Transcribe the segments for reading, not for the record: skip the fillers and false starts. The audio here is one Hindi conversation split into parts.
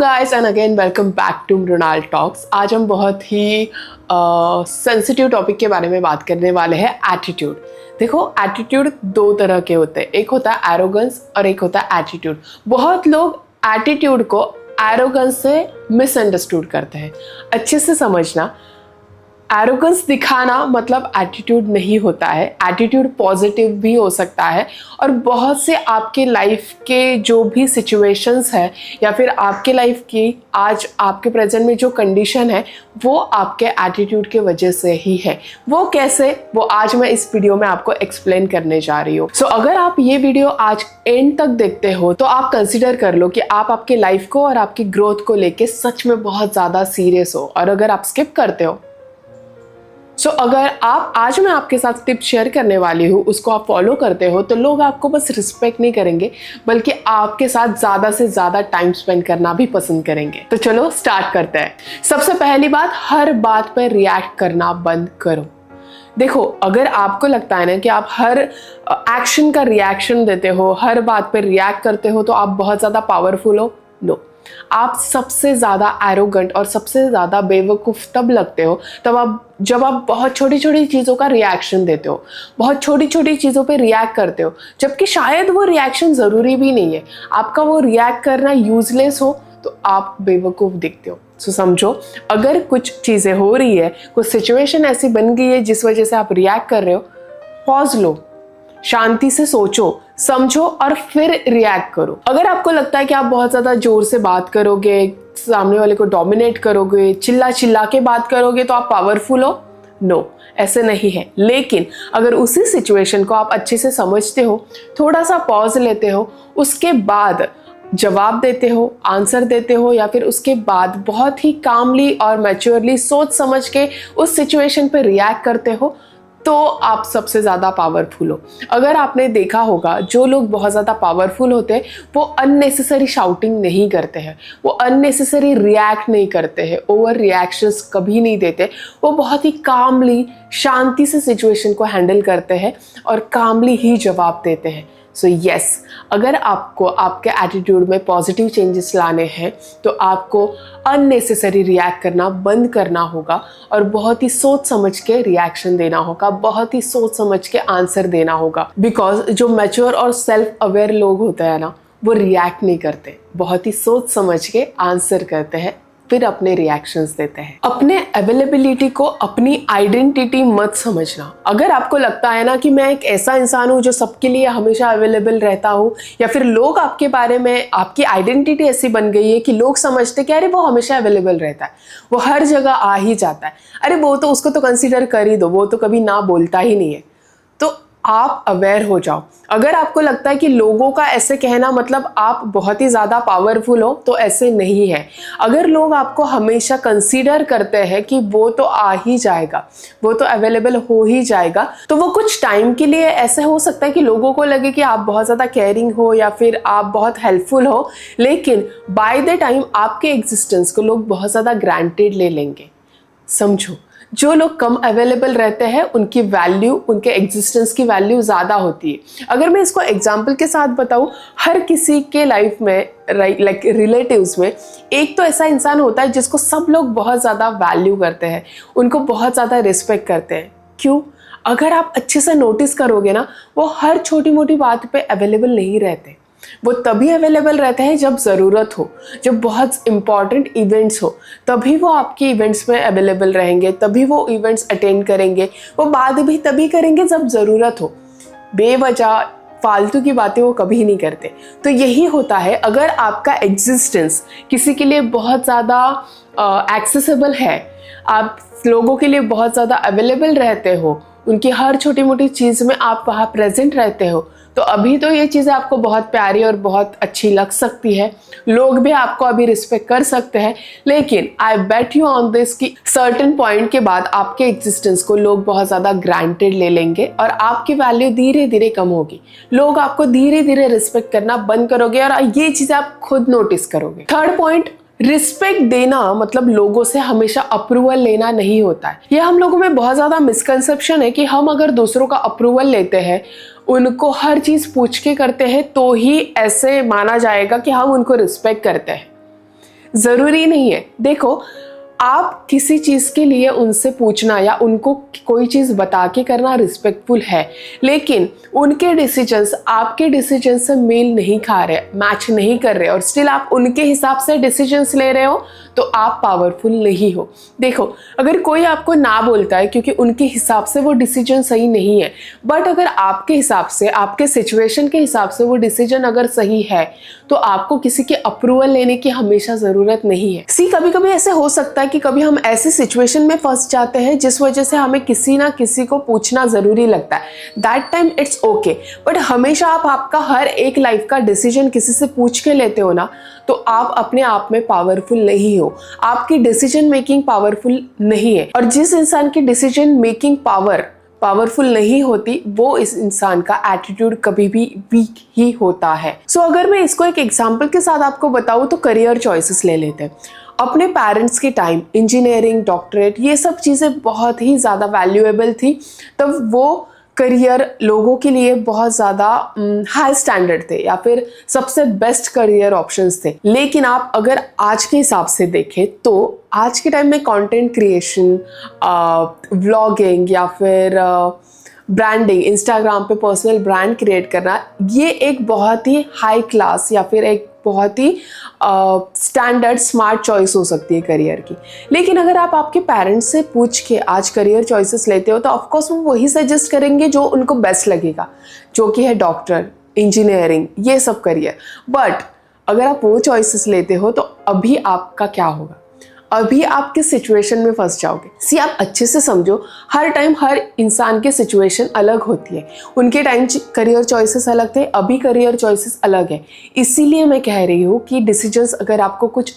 Guys and again welcome back to Mrinal talks. आज हम बहुत ही सेंसिटिव टॉपिक के बारे में बात करने वाले हैं, एटीट्यूड। देखो, एटीट्यूड दो तरह के होते हैं, एक होता है एरोगेंस और एक होता है एटीट्यूड। बहुत लोग एटीट्यूड को एरोगेंस से मिसअंडरस्टूड करते हैं। अच्छे से समझना, एरोगेंस दिखाना मतलब एटीट्यूड नहीं होता है। एटीट्यूड पॉजिटिव भी हो सकता है और बहुत से आपके लाइफ के जो भी सिचुएशंस है या फिर आपके लाइफ की आज आपके प्रेजेंट में जो कंडीशन है वो आपके एटीट्यूड के वजह से ही है। वो कैसे, वो आज मैं इस वीडियो में आपको एक्सप्लेन करने जा रही हूँ। सो अगर आप ये वीडियो आज एंड तक देखते हो तो आप कंसिडर कर लो कि आप आपके लाइफ को और आपकी ग्रोथ को लेके सच में बहुत ज़्यादा सीरियस हो। और अगर आप स्किप करते हो अगर आप आज मैं आपके साथ टिप शेयर करने वाली हूँ उसको आप फॉलो करते हो तो लोग आपको बस रिस्पेक्ट नहीं करेंगे बल्कि आपके साथ ज़्यादा से ज़्यादा टाइम स्पेंड करना भी पसंद करेंगे। तो चलो स्टार्ट करते हैं। सबसे पहली बात, हर बात पर रिएक्ट करना बंद करो। देखो, अगर आपको लगता है ना कि आप हर एक्शन का रिएक्शन देते हो, हर बात पर रिएक्ट करते हो तो आप बहुत ज़्यादा पावरफुल हो, नो। आप सबसे ज़्यादा एरोगेंट और सबसे ज़्यादा बेवकूफ़ तब लगते हो जब आप बहुत छोटी छोटी चीज़ों का रिएक्शन देते हो, बहुत छोटी छोटी चीज़ों पे रिएक्ट करते हो, जबकि शायद वो रिएक्शन ज़रूरी भी नहीं है। आपका वो रिएक्ट करना यूजलेस हो तो आप बेवकूफ़ दिखते हो। सो समझो, अगर कुछ चीज़ें हो रही है, कुछ सिचुएशन ऐसी बन गई है जिस वजह से आप रिएक्ट कर रहे हो, पॉज लो, शांति से सोचो, समझो और फिर रिएक्ट करो। अगर आपको लगता है कि आप बहुत ज़्यादा जोर से बात करोगे, सामने वाले को डोमिनेट करोगे, चिल्ला चिल्ला के बात करोगे तो आप पावरफुल हो, नो, ऐसे नहीं है। लेकिन अगर उसी सिचुएशन को आप अच्छे से समझते हो, थोड़ा सा पॉज लेते हो, उसके बाद जवाब देते हो, आंसर देते हो, या फिर उसके बाद बहुत ही कामली और मैच्योरली सोच समझ के उस सिचुएशन पे रिएक्ट करते हो तो आप सबसे ज़्यादा पावरफुल हो। अगर आपने देखा होगा, जो लोग बहुत ज़्यादा पावरफुल होते हैं वो अननेसेसरी शाउटिंग नहीं करते हैं, वो अननेसेसरी रिएक्ट नहीं करते हैं, ओवर रिएक्शंस कभी नहीं देते। वो बहुत ही कामली, शांति से सिचुएशन को हैंडल करते हैं और कामली ही जवाब देते हैं। सो यस, अगर आपको आपके एटीट्यूड में पॉजिटिव चेंजेस लाने हैं तो आपको अननेसेसरी रिएक्ट करना बंद करना होगा और बहुत ही सोच समझ के रिएक्शन देना होगा, बहुत ही सोच समझ के आंसर देना होगा। बिकॉज जो मैच्योर और सेल्फ अवेयर लोग होते हैं ना, वो रिएक्ट नहीं करते, बहुत ही सोच समझ के आंसर करते हैं, फिर अपने रिएक्शंस देते हैं। अपने अवेलेबिलिटी को अपनी आइडेंटिटी मत समझना। अगर आपको लगता है ना कि मैं एक ऐसा इंसान हूँ जो सबके लिए हमेशा अवेलेबल रहता हूँ, या फिर लोग आपके बारे में, आपकी आइडेंटिटी ऐसी बन गई है कि लोग समझते कि अरे वो हमेशा अवेलेबल रहता है, वो हर जगह आ ही जाता है, अरे वो तो उसको तो कंसिडर कर ही दो, वो तो कभी ना बोलता ही नहीं है, तो आप अवेयर हो जाओ। अगर आपको लगता है कि लोगों का ऐसे कहना मतलब आप बहुत ही ज़्यादा पावरफुल हो, तो ऐसे नहीं है। अगर लोग आपको हमेशा कंसीडर करते हैं कि वो तो आ ही जाएगा, वो तो अवेलेबल हो ही जाएगा, तो वो कुछ टाइम के लिए ऐसे हो सकता है कि लोगों को लगे कि आप बहुत ज़्यादा केयरिंग हो या फिर आप बहुत हेल्पफुल हो, लेकिन बाय द टाइम आपके एग्जिस्टेंस को लोग बहुत ज़्यादा ग्रांटेड ले लेंगे। समझो, जो लोग कम अवेलेबल रहते हैं उनकी वैल्यू, उनके एग्जिस्टेंस की वैल्यू ज़्यादा होती है। अगर मैं इसको एग्जांपल के साथ बताऊँ, हर किसी के लाइफ में लाइक रिलेटिव्स में एक तो ऐसा इंसान होता है जिसको सब लोग बहुत ज़्यादा वैल्यू करते हैं, उनको बहुत ज़्यादा रिस्पेक्ट करते हैं। क्यों? अगर आप अच्छे से नोटिस करोगे ना, वो हर छोटी मोटी बात पे अवेलेबल नहीं रहते, वो तभी अवेलेबल रहते हैं जब ज़रूरत हो, जब बहुत इंपॉर्टेंट इवेंट्स हो, तभी वो आपके इवेंट्स में अवेलेबल रहेंगे, तभी वो इवेंट्स अटेंड करेंगे, वो बात भी तभी करेंगे जब ज़रूरत हो। बेवजह फालतू की बातें वो कभी नहीं करते। तो यही होता है, अगर आपका एग्जिस्टेंस किसी के लिए बहुत ज़्यादा एक्सेसिबल है, आप लोगों के लिए बहुत ज़्यादा अवेलेबल रहते हो, उनकी हर छोटी मोटी चीज़ में आप वहाँ प्रेजेंट रहते हो, तो अभी तो ये चीज़ें आपको बहुत प्यारी और बहुत अच्छी लग सकती है, लोग भी आपको अभी रिस्पेक्ट कर सकते हैं, लेकिन आई बेट यू ऑन दिस कि सर्टेन पॉइंट के बाद आपके एग्जिस्टेंस को लोग बहुत ज़्यादा ग्रांटेड ले लेंगे और आपकी वैल्यू धीरे धीरे कम होगी। लोग आपको धीरे धीरे रिस्पेक्ट करना बंद करोगे और ये चीज़ें आप खुद नोटिस करोगे। थर्ड पॉइंट, रिस्पेक्ट देना मतलब लोगों से हमेशा अप्रूवल लेना नहीं होता है। ये हम लोगों में बहुत ज़्यादा मिसकंसेप्शन है कि हम अगर दूसरों का अप्रूवल लेते हैं, उनको हर चीज़ पूछ के करते हैं, तो ही ऐसे माना जाएगा कि हम उनको रिस्पेक्ट करते हैं। ज़रूरी नहीं है। देखो, आप किसी चीज़ के लिए उनसे पूछना या उनको कोई चीज़ बता के करना रिस्पेक्टफुल है, लेकिन उनके डिसीजंस आपके डिसीजन से मेल नहीं खा रहे, मैच नहीं कर रहे और स्टिल आप उनके हिसाब से डिसीजंस ले रहे हो, तो आप पावरफुल नहीं हो। देखो, अगर कोई आपको ना बोलता है क्योंकि उनके हिसाब से वो डिसीजन सही नहीं है, बट अगर आपके हिसाब से, आपके सिचुएशन के हिसाब से वो डिसीजन अगर सही है, तो आपको किसी के अप्रूवल लेने की हमेशा ज़रूरत नहीं है। कभी कभी ऐसे हो सकता है कि कभी हम ऐसे सिचुएशन में फंस जाते हैं जिस वजह से हमें किसी ना किसी को पूछना ज़रूरी लगता है। That time it's okay, but हमेशा आप आपका हर एक लाइफ का डिसीजन किसी से पूछ के लेते हो ना, तो आप अपने आप में पावरफुल नहीं हो। आपकी डिसीजन मेकिंग पावरफुल नहीं है, और जिस इंसान की डिसीजन मेकिंग पावरफुल नहीं होती, वो इस इंसान का एटीट्यूड कभी भी वीक ही होता है। सो अगर मैं इसको एक एग्जांपल के साथ आपको बताऊं तो करियर चॉइसेस ले लेते हैं। अपने पेरेंट्स के टाइम इंजीनियरिंग, डॉक्टरेट, ये सब चीज़ें बहुत ही ज़्यादा वैल्यूएबल थी। तब वो करियर लोगों के लिए बहुत ज़्यादा हाई स्टैंडर्ड थे या फिर सबसे बेस्ट करियर ऑप्शंस थे। लेकिन आप अगर आज के हिसाब से देखें तो आज के टाइम में कंटेंट क्रिएशन, व्लॉगिंग या फिर ब्रांडिंग, इंस्टाग्राम पे पर्सनल ब्रांड क्रिएट करना, ये एक बहुत ही हाई क्लास या फिर एक बहुत ही स्टैंडर्ड स्मार्ट चॉइस हो सकती है करियर की। लेकिन अगर आप आपके पेरेंट्स से पूछ के आज करियर चॉइसेस लेते हो, तो ऑफकोर्स वो वही सजेस्ट करेंगे जो उनको बेस्ट लगेगा, जो कि है डॉक्टर, इंजीनियरिंग, ये सब करियर। बट अगर आप वो चॉइसेस लेते हो, तो अभी आपका क्या होगा? अभी आप किस सिचुएशन में फंस जाओगे? आप अच्छे से समझो, हर टाइम हर इंसान की सिचुएशन अलग होती है। उनके टाइम करियर चॉइसेस अलग थे, अभी करियर चॉइसेस अलग है। इसीलिए मैं कह रही हूँ कि डिसीजंस, अगर आपको कुछ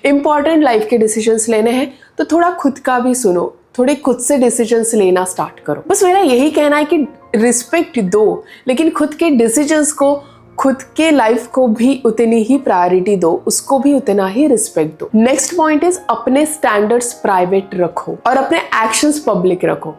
इंपॉर्टेंट लाइफ के डिसीजंस लेने हैं, तो थोड़ा खुद का भी सुनो, थोड़े खुद से डिसीजंस लेना स्टार्ट करो। बस मेरा यही कहना है कि रिस्पेक्ट दो, लेकिन खुद के डिसीजंस को, खुद के लाइफ को भी उतनी ही प्रायोरिटी दो, उसको भी उतना ही रिस्पेक्ट दो। नेक्स्ट पॉइंट इज अपने स्टैंडर्ड्स प्राइवेट रखो और अपने एक्शंस पब्लिक रखो।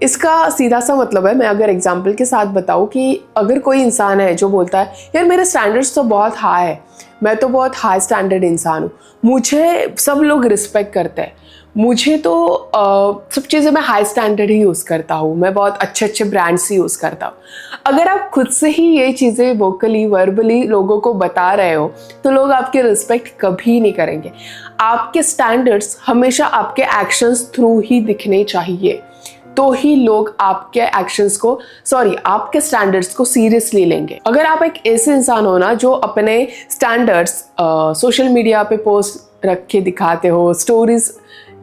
इसका सीधा सा मतलब है, मैं अगर एग्जांपल के साथ बताऊं कि अगर कोई इंसान है जो बोलता है यार मेरे स्टैंडर्ड्स तो बहुत हाई है, मैं तो बहुत हाई स्टैंडर्ड इंसान हूँ, मुझे सब लोग रिस्पेक्ट करते हैं, मुझे तो सब चीज़ें मैं हाई स्टैंडर्ड ही यूज़ करता हूँ, मैं बहुत अच्छे अच्छे ब्रांड्स ही यूज़ करता हूँ। अगर आप खुद से ही ये चीज़ें वोकली, वर्बली लोगों को बता रहे हो, तो लोग आपकी रिस्पेक्ट कभी नहीं करेंगे। आपके स्टैंडर्ड्स हमेशा आपके एक्शंस थ्रू ही दिखने चाहिए, तो ही लोग आपके एक्शंस को, आपके स्टैंडर्ड्स को सीरियसली लेंगे। अगर आप एक ऐसे इंसान हो ना जो अपने स्टैंडर्ड्स सोशल मीडिया पे पोस्ट रख के दिखाते हो, स्टोरीज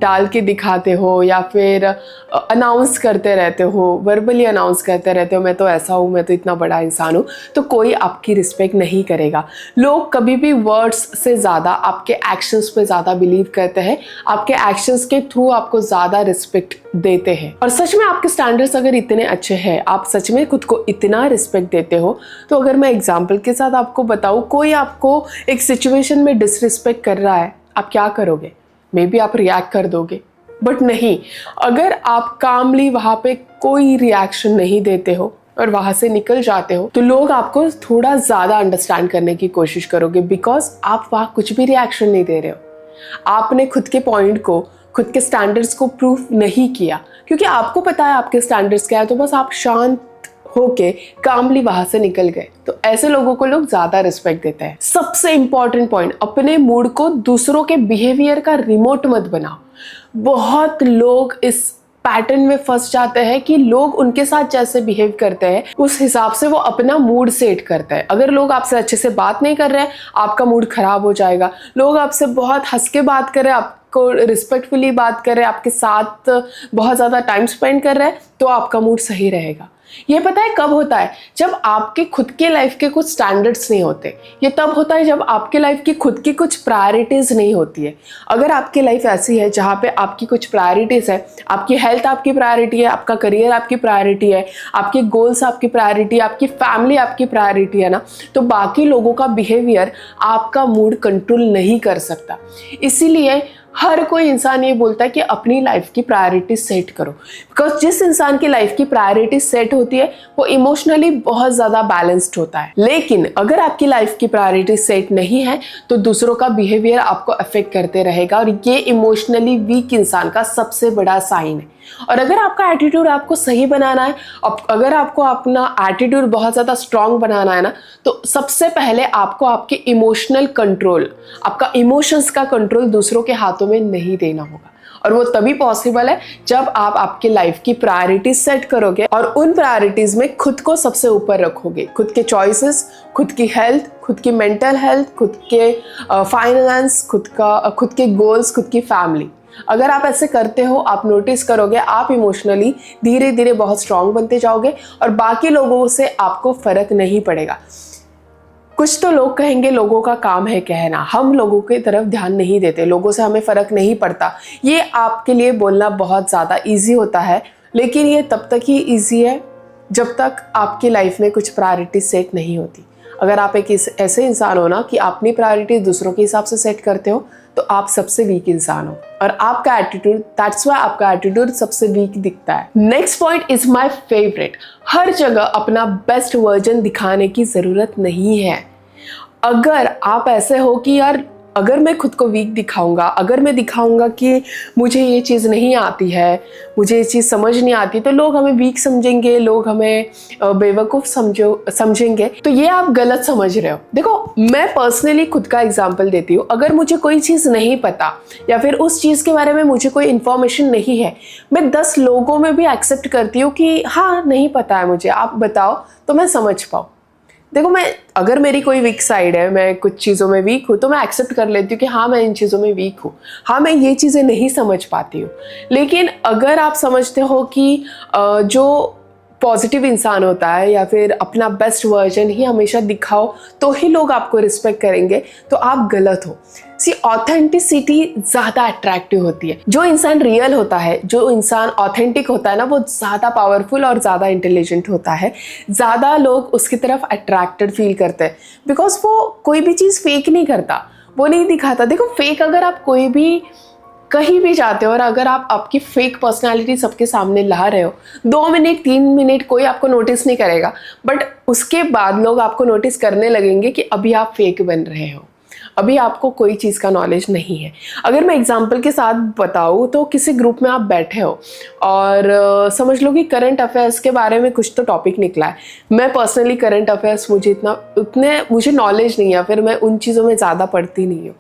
डाल के दिखाते हो, या फिर अनाउंस करते रहते हो, वर्बली अनाउंस करते रहते हो मैं तो ऐसा हूँ, मैं तो इतना बड़ा इंसान हूँ, तो कोई आपकी रिस्पेक्ट नहीं करेगा। लोग कभी भी वर्ड्स से ज़्यादा आपके एक्शंस पे ज़्यादा बिलीव करते हैं, आपके एक्शंस के थ्रू आपको ज़्यादा रिस्पेक्ट देते हैं। और सच में आपके स्टैंडर्ड्स अगर इतने अच्छे हैं, आप सच में खुद को इतना रिस्पेक्ट देते हो, तो अगर मैं एग्जाम्पल के साथ आपको बताऊँ, कोई आपको एक सिचुएशन में डिसरिस्पेक्ट कर रहा है, आप क्या करोगे? मे बी आप रिएक्ट कर दोगे, बट नहीं, अगर आप कामली वहाँ पे कोई रिएक्शन नहीं देते हो और वहाँ से निकल जाते हो, तो लोग आपको थोड़ा ज़्यादा अंडरस्टैंड करने की कोशिश करोगे, बिकॉज आप वहाँ कुछ भी रिएक्शन नहीं दे रहे हो। आपने खुद के पॉइंट को, खुद के स्टैंडर्ड्स को प्रूफ नहीं किया, क्योंकि आपको पता है आपके स्टैंडर्ड्स क्या है, तो बस आप शांत होके कामली वहां से निकल गए। तो ऐसे लोगों को लोग ज्यादा रिस्पेक्ट देते हैं। सबसे इंपॉर्टेंट पॉइंट, अपने मूड को दूसरों के बिहेवियर का रिमोट मत बनाओ। बहुत लोग इस पैटर्न में फंस जाते हैं कि लोग उनके साथ जैसे बिहेव करते हैं उस हिसाब से वो अपना मूड सेट करते हैं। अगर लोग आपसे अच्छे से बात नहीं कर रहे हैं, आपका मूड खराब हो जाएगा। लोग आपसे बहुत हंस के बात कर रहे हैं, आपको रिस्पेक्टफुली बात कर रहे हैं, आपके साथ बहुत ज़्यादा टाइम स्पेंड कर रहे हैं, तो आपका मूड सही रहेगा। ये पता है कब होता है? जब आपके खुद के लाइफ के कुछ स्टैंडर्ड्स नहीं होते। ये तब होता है जब आपके लाइफ की खुद की कुछ प्रायोरिटीज नहीं होती है। अगर आपकी लाइफ ऐसी है जहाँ पे आपकी कुछ प्रायोरिटीज है, आपकी हेल्थ आपकी प्रायोरिटी है, आपका करियर आपकी प्रायोरिटी है, आपके गोल्स आपकी प्रायोरिटी है, आपकी फैमिली आपकी प्रायोरिटी है ना, तो बाकी लोगों का बिहेवियर आपका मूड कंट्रोल नहीं कर सकता। इसीलिए हर कोई इंसान ये बोलता है कि अपनी लाइफ की प्रायोरिटी सेट करो, बिकॉज जिस इंसान की लाइफ की प्रायोरिटी सेट होती है वो इमोशनली बहुत ज़्यादा बैलेंस्ड होता है। लेकिन अगर आपकी लाइफ की प्रायोरिटी सेट नहीं है तो दूसरों का बिहेवियर आपको अफेक्ट करते रहेगा, और ये इमोशनली वीक इंसान का सबसे बड़ा साइन है। और अगर आपका एटीट्यूड आपको सही बनाना है, अगर आपको अपना एटीट्यूड बहुत ज़्यादा स्ट्रांग बनाना है ना, तो सबसे पहले आपको आपके इमोशनल कंट्रोल, आपका इमोशंस का कंट्रोल दूसरों के हाथों में नहीं देना होगा। और वो तभी पॉसिबल है जब आप आपकी लाइफ की प्रायोरिटीज सेट करोगे और उन प्रायोरिटीज में खुद को सबसे ऊपर रखोगे। खुद के चॉइसेस, खुद की हेल्थ, खुद की मेंटल हेल्थ, खुद के फाइनेंस, खुद के गोल्स, खुद की फैमिली। अगर आप ऐसे करते हो, आप नोटिस करोगे आप इमोशनली धीरे धीरे बहुत स्ट्रांग बनते जाओगे और बाकी लोगों से आपको फर्क नहीं पड़ेगा। कुछ तो लोग कहेंगे लोगों का काम है कहना, हम लोगों की तरफ ध्यान नहीं देते, लोगों से हमें फ़र्क नहीं पड़ता। ये आपके लिए बोलना बहुत ज़्यादा इजी होता है, लेकिन ये तब तक ही इजी है जब तक आपकी लाइफ में कुछ प्रायोरिटी सेट नहीं होती। अगर आप एक ऐसे इंसान हो ना कि अपनी प्रायोरिटी दूसरों के हिसाब से सेट करते हो, तो आप सबसे वीक इंसान हो और आपका एटीट्यूड, दैट्स व्हाई आपका एटीट्यूड सबसे वीक दिखता है। Next point is my favourite. हर जगह अपना बेस्ट वर्जन दिखाने की जरूरत नहीं है। अगर आप ऐसे हो कि यार अगर मैं खुद को वीक दिखाऊंगा, अगर मैं दिखाऊंगा कि मुझे ये चीज़ नहीं आती है, मुझे ये चीज़ समझ नहीं आती, तो लोग हमें वीक समझेंगे, लोग हमें बेवकूफ़ समझेंगे। तो ये आप गलत समझ रहे हो। देखो, मैं पर्सनली खुद का एग्जांपल देती हूँ। अगर मुझे कोई चीज़ नहीं पता या फिर उस चीज़ के बारे में मुझे कोई इन्फॉर्मेशन नहीं है, मैं 10 लोगों में भी एक्सेप्ट करती हूँ कि हाँ नहीं पता है मुझे, आप बताओ तो मैं समझ पाऊँ। देखो, अगर मेरी कोई वीक साइड है, मैं कुछ चीज़ों में वीक हूँ, तो मैं एक्सेप्ट कर लेती हूँ कि हाँ मैं इन चीज़ों में वीक हूँ, हाँ मैं ये चीज़ें नहीं समझ पाती हूँ। लेकिन अगर आप समझते हो कि जो पॉजिटिव इंसान होता है या फिर अपना बेस्ट वर्जन ही हमेशा दिखाओ तो ही लोग आपको रिस्पेक्ट करेंगे, तो आप गलत हो। ऑथेंटिसिटी ज़्यादा अट्रैक्टिव होती है। जो इंसान रियल होता है, जो इंसान ऑथेंटिक होता है ना, वो ज़्यादा पावरफुल और ज़्यादा इंटेलिजेंट होता है। ज़्यादा लोग उसकी तरफ अट्रैक्टेड फील करते हैं, बिकॉज वो कोई भी चीज़ फेक नहीं करता, वो नहीं दिखाता। देखो, फेक अगर आप कोई भी कहीं भी जाते हो और अगर आप आपकी फेक पर्सनालिटी सबके सामने ला रहे हो, 2 मिनट 3 मिनट कोई आपको नोटिस नहीं करेगा, बट उसके बाद लोग आपको नोटिस करने लगेंगे कि अभी आप फेक बन रहे हो, अभी आपको कोई चीज़ का नॉलेज नहीं है। अगर मैं एग्जांपल के साथ बताऊँ तो किसी ग्रुप में आप बैठे हो और समझ लो कि करंट अफेयर्स के बारे में कुछ तो टॉपिक निकला है। मैं पर्सनली करंट अफेयर्स मुझे नॉलेज नहीं है, फिर मैं उन चीज़ों में ज़्यादा पढ़ती नहीं हूँ।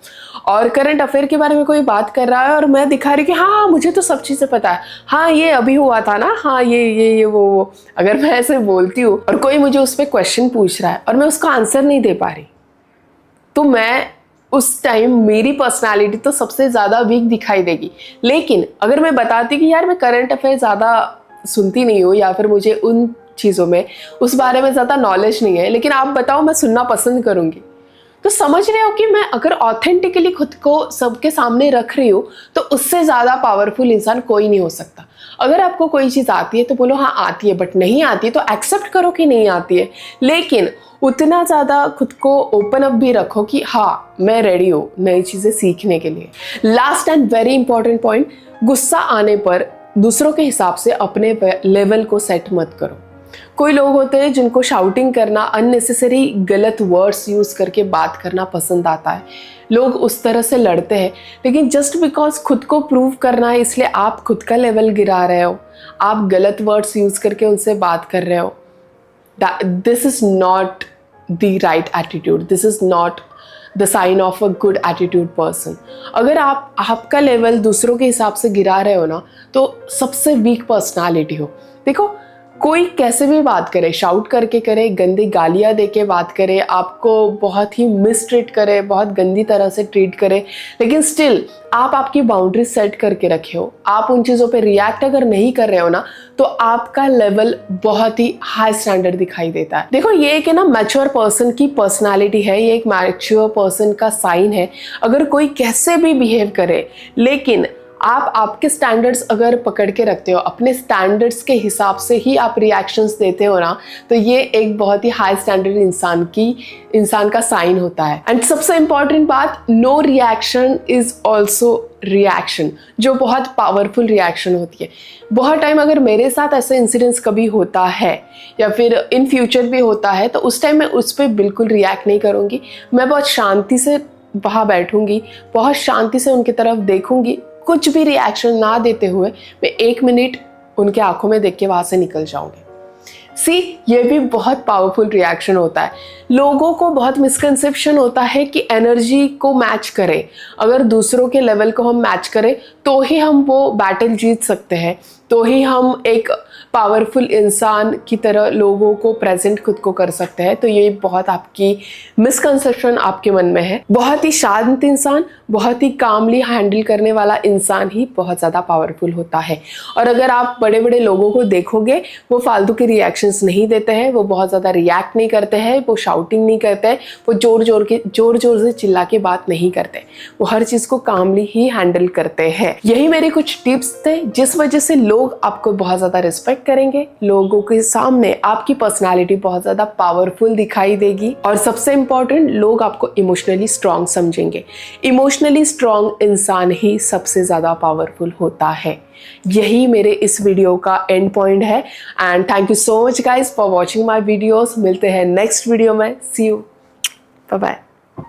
और करंट अफेयर के बारे में कोई बात कर रहा है और मैं दिखा रही कि हाँ मुझे तो सब चीज़ें पता है, हाँ ये अभी हुआ था ना, हाँ ये वो। अगर मैं ऐसे बोलती हूँ और कोई मुझे उस पर क्वेश्चन पूछ रहा है और मैं उसका आंसर नहीं दे पा रही, तो मैं उस टाइम मेरी पर्सनालिटी तो सबसे ज़्यादा वीक दिखाई देगी। लेकिन अगर मैं बताती कि यार मैं करंट अफेयर ज़्यादा सुनती नहीं हूँ या फिर मुझे उन चीज़ों में उस बारे में ज़्यादा नॉलेज नहीं है, लेकिन आप बताओ मैं सुनना पसंद करूँगी, तो समझ रहे हो कि मैं अगर ऑथेंटिकली खुद को सबके सामने रख रही हूँ तो उससे ज़्यादा पावरफुल इंसान कोई नहीं हो सकता। अगर आपको कोई चीज़ आती है तो बोलो हाँ आती है, बट नहीं आती तो एक्सेप्ट करो कि नहीं आती है, लेकिन उतना ज़्यादा खुद को ओपन अप भी रखो कि हाँ मैं रेडी हूँ नई चीज़ें सीखने के लिए। Last and very important point, गुस्सा आने पर दूसरों के हिसाब से अपने लेवल को सेट मत करो। कोई लोग होते हैं जिनको शाउटिंग करना, अननेसेसरी गलत वर्ड्स यूज़ करके बात करना पसंद आता है। लोग उस तरह से लड़ते हैं, लेकिन जस्ट बिकॉज खुद को प्रूव करना है इसलिए आप खुद का लेवल गिरा रहे हो, आप गलत वर्ड्स यूज़ करके उनसे बात कर रहे हो। This is not the right attitude, this is not the sign of a good attitude person. अगर आपका लेवल दूसरों के हिसाब से गिरा रहे हो ना, तो सबसे वीक पर्सनालिटी हो। देखो, कोई कैसे भी बात करे, शाउट करके करे, गंदी गालियाँ दे के बात करे, आपको बहुत ही मिसट्रीट करे, बहुत गंदी तरह से ट्रीट करे, लेकिन स्टिल आप आपकी बाउंड्री सेट करके रखे हो, आप उन चीज़ों पे रिएक्ट अगर नहीं कर रहे हो ना, तो आपका लेवल बहुत ही हाई स्टैंडर्ड दिखाई देता है। देखो, ये एक है ना मैच्योर पर्सन की पर्सनालिटी है, ये एक मैच्योर पर्सन का साइन है। अगर कोई कैसे भी बिहेव करे लेकिन आप आपके स्टैंडर्ड्स अगर पकड़ के रखते हो, अपने स्टैंडर्ड्स के हिसाब से ही आप रिएक्शंस देते हो ना, तो ये एक बहुत ही हाई स्टैंडर्ड इंसान का साइन होता है। एंड सबसे इंपॉर्टेंट बात, no reaction is also reaction, जो बहुत पावरफुल रिएक्शन होती है। बहुत टाइम अगर मेरे साथ ऐसे इंसिडेंट्स कभी होता है या फिर इन फ्यूचर भी होता है, तो उस टाइम मैं उस पर बिल्कुल रिएक्ट नहीं करूँगी। मैं बहुत शांति से वहाँ बैठूंगी, बहुत शांति से उनकी तरफ देखूंगी, कुछ भी रिएक्शन ना देते हुए मैं 1 मिनट उनके आंखों में देख के वहाँ से निकल जाऊंगी। ये भी बहुत पावरफुल रिएक्शन होता है। लोगों को बहुत मिसकंसेप्शन होता है कि एनर्जी को मैच करें, अगर दूसरों के लेवल को हम मैच करें तो ही हम वो बैटल जीत सकते हैं, तो ही हम एक पावरफुल इंसान की तरह लोगों को प्रेजेंट खुद को कर सकते हैं। तो ये बहुत आपकी मिसकंसेप्शन आपके मन में है। बहुत ही शांत इंसान, बहुत ही कामली हैंडल करने वाला इंसान ही बहुत ज़्यादा पावरफुल होता है। और अगर आप बड़े बड़े लोगों को देखोगे, वो फालतू के रिएक्शंस नहीं देते हैं, वो बहुत ज़्यादा रिएक्ट नहीं करते हैं, वो शाउटिंग नहीं करते हैं, वो जोर जोर से चिल्ला के बात नहीं करते, वो हर चीज़ को कामली ही हैंडल करते हैं। यही मेरे कुछ टिप्स थे जिस वजह से लोग आपको बहुत ज़्यादा रिस्पेक्ट करेंगे, लोगों के सामने आपकी पर्सनालिटी बहुत ज़्यादा पावरफुल दिखाई देगी, और सबसे इंपॉर्टेंट, लोग आपको इमोशनली स्ट्रांग समझेंगे। इमोशनली स्ट्रांग इंसान ही सबसे ज़्यादा पावरफुल होता है। यही मेरे इस वीडियो का एंड पॉइंट है। And thank you so much guys for watching my videos. मिलते हैं नेक्स्ट वीडियो में। सी यू, बाय बाय।